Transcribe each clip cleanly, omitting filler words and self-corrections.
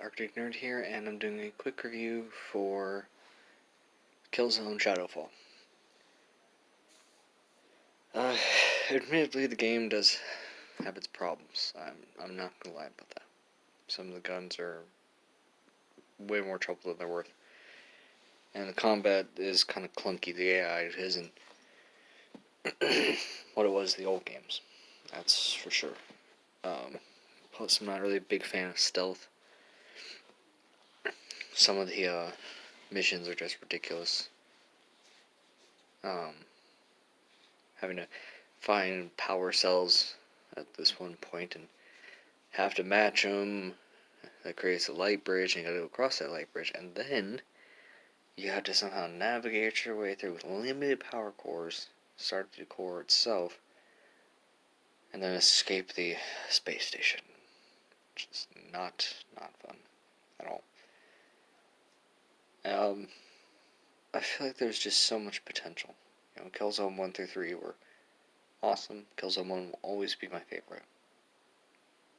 Arctic Nerd here, and I'm doing a quick review for Killzone Shadowfall. Admittedly, the game does have its problems. I'm not gonna lie about that. Some of the guns are way more trouble than they're worth, and the combat is kind of clunky. The AI isn't what it was in the old games. That's for sure. Plus, I'm not really a big fan of stealth. Some of the missions are just ridiculous. Having to find power cells at this one point and have to match them. That creates a light bridge, and you gotta go across that light bridge, and then you have to somehow navigate your way through with limited power cores, start the core itself, and then escape the space station. Which is not fun at all. I feel like there's just so much potential. Killzone 1 through 3 were awesome. Killzone 1 will always be my favorite.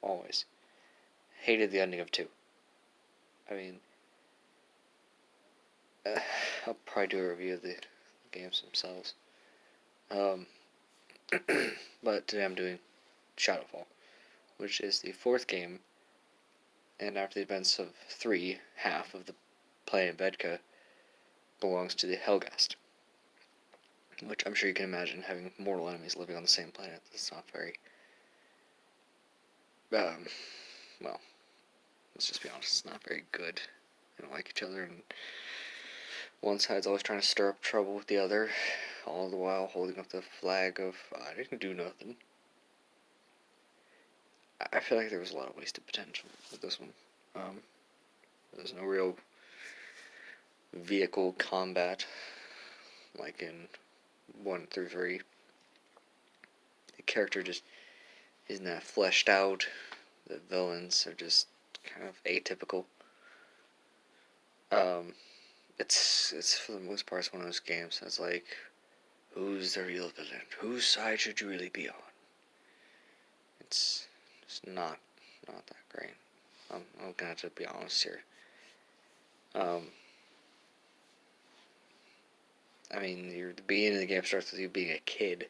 Always. Hated the ending of 2. I mean, I'll probably do a review of the games themselves. But today I'm doing Shadowfall, which is the 4th game, and after the events of 3, half of the planet Vedka belongs to the Helghast. Which I'm sure you can imagine, having mortal enemies living on the same planet. That's not very... well, let's just be honest, it's not very good. They don't like each other, and one side's always trying to stir up trouble with the other, all the while holding up the flag of, I didn't do nothing. I feel like there was a lot of wasted potential with this one. There's no real vehicle combat like in 1 through 3. The character just isn't that fleshed out. The villains are just kind of atypical. It's for the most part it's one of those games that's like, who's the real villain? Whose side should you really be on? It's just not that great. I'm gonna have to be honest here. I mean, the beginning of the game starts with you being a kid,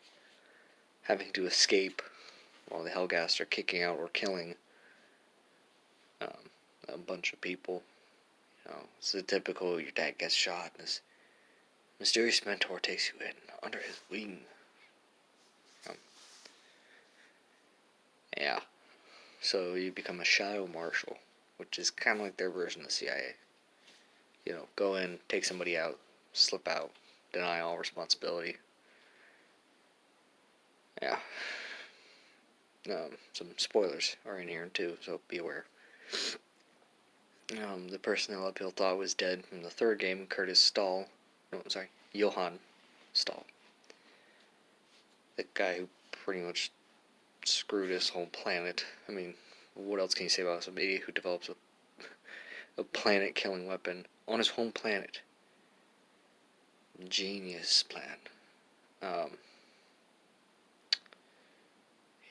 having to escape while the Helghast are kicking out or killing a bunch of people. It's the typical, your dad gets shot and this mysterious mentor takes you in under his wing. Yeah. So you become a shadow marshal, which is kind of like their version of the CIA. Go in, take somebody out, slip out, deny all responsibility. Yeah. Some spoilers are in here too, so be aware. The person that a lot of people thought was dead from the 3rd game, Johann Stahl. The guy who pretty much screwed his whole planet. I mean, what else can you say about some idiot who develops a planet-killing weapon on his home planet? Genius plan.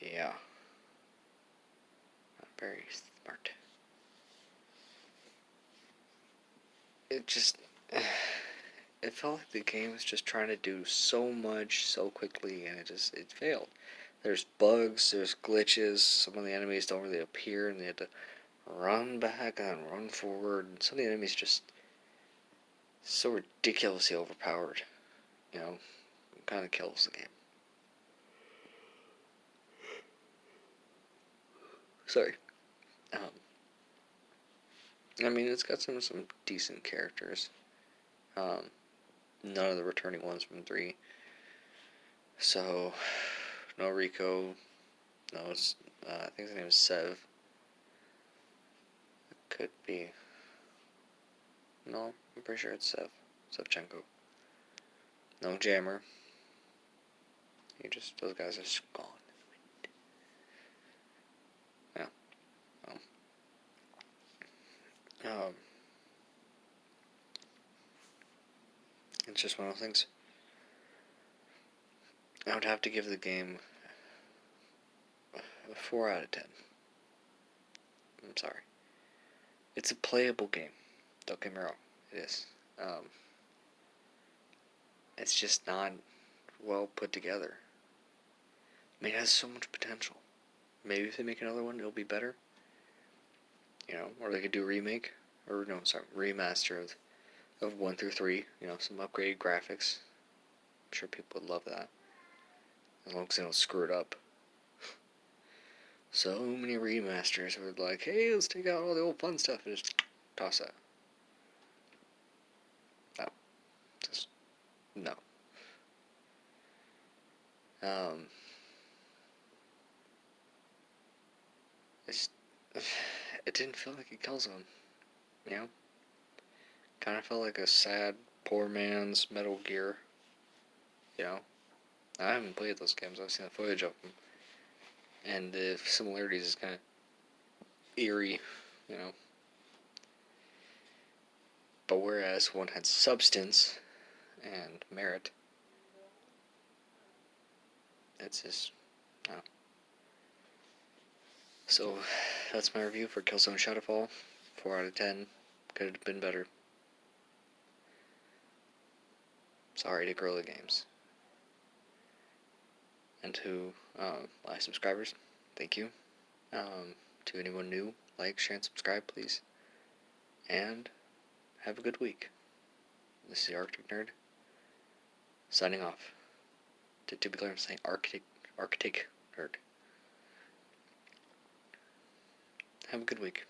Yeah. Not very smart. It felt like the game was just trying to do so much so quickly, and it failed. There's bugs, there's glitches, some of the enemies don't really appear, and they had to run back and run forward, and some of the enemies just so ridiculously overpowered, it kind of kills the game. Sorry. I mean, it's got some decent characters. None of the returning ones from 3. So, no Rico. No, I think his name is Sev. It could be. No, I'm pretty sure it's Sevchenko. No Jammer. Those guys are just gone. Yeah. It's just one of those things. I would have to give the game a 4 out of 10. I'm sorry. It's a playable game. Don't get me wrong. It is. It's just not well put together. I mean, it has so much potential. Maybe if they make another one, it'll be better. You know, or they could do a remake, or no, sorry, remaster of 1 through 3. You know, some upgraded graphics. I'm sure people would love that, as long as they don't screw it up. So many remasters were like, hey, let's take out all the old fun stuff and just toss that. No, just no. It's it didn't feel like a Killzone, you know. Kind of felt like a sad, poor man's Metal Gear. You know, I haven't played those games. I've seen the footage of them, and the similarities is kind of eerie, you know. But whereas one had substance and merit, it's just, no. So that's my review for Killzone Shadowfall. 4 out of 10. Could have been better. Sorry to Gorilla Games. And to my subscribers, thank you. To anyone new, like, share, and subscribe, please. And have a good week. This is the Arctic Nerd, signing off. To be clear, I'm saying Arctic Nerd. Have a good week.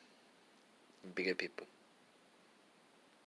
Be good people.